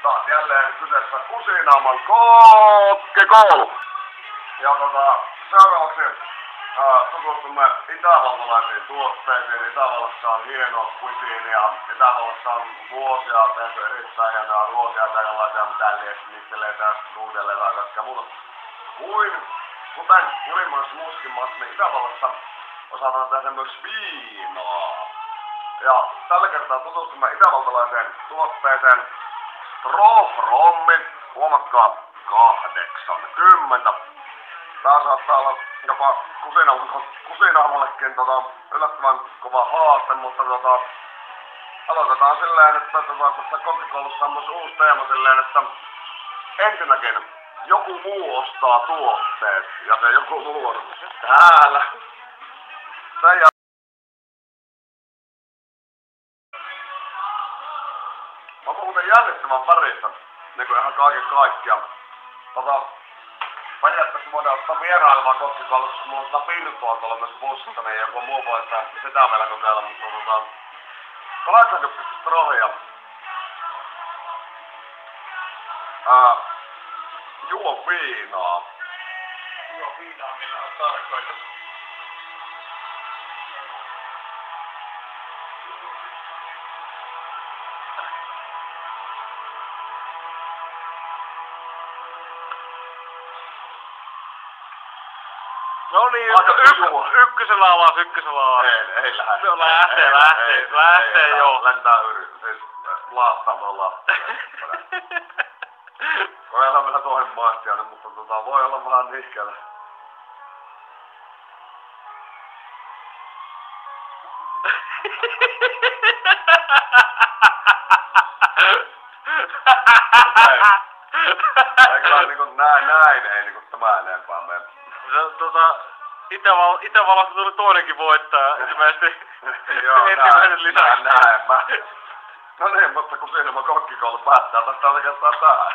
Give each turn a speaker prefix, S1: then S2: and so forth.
S1: Taas jälleen kyseessä Kusinaaman kokkikoulu. Ja seuraavaksi tutustumme itävaltalaisiin tuotteisiin. Itävallassa on hienoa kuisiinia. Itävallassa on vuosia tehty erittäin hienoa ruokia, kaikenlaisia mitälliesteleitä, nuudeleita ja kaikkea muuta. Kuten kuningas muuskin maassa, niin Itävallassa osataan tehdä myös viinaa. Ja tällä kertaa tutustumme itävaltalaiseen tuotteeseen Strohrommi. Huomatkaa 80. Tää saattaa olla jopa kusinaamallekin yllättävän kova haaste, mutta aloitetaan silleen, että tässä kokkikoulussa on myös uusi teema silleen, että ensinnäkin joku muu ostaa tuotteet ja se joku muu on täällä. Mä oon muuten jännittävän parissa, niinku ihan kaiken kaikkiaan. Periaatteessa voidaan ottaa vierailemaan kokkikoulussa, kun mulla on pirtoa tuolla myös bussissa, niin joku muu voi sitä vielä kokeilla, mutta 80 strohia. Juo viinaa.
S2: Juo viinaa, millä on tarkoitus. No niin, ykkösellä avas.
S1: Ei lähde.
S2: No lähtee joo.
S1: Lentää siis laastaa laastaa. Voi olla vielä toinen maistiainen, mutta voi olla vähän nihkeellä. Eiköhän niinku näin ei niinku tämä enempää mene.
S2: Itävallasta tuli toinenkin voittaja ilmeisesti.
S1: Joo,
S2: ensimmäisen lisäksi.
S1: Näin. No niin, mutta kun siinä kokkikoulu päättää tästä oikeastaan tähän.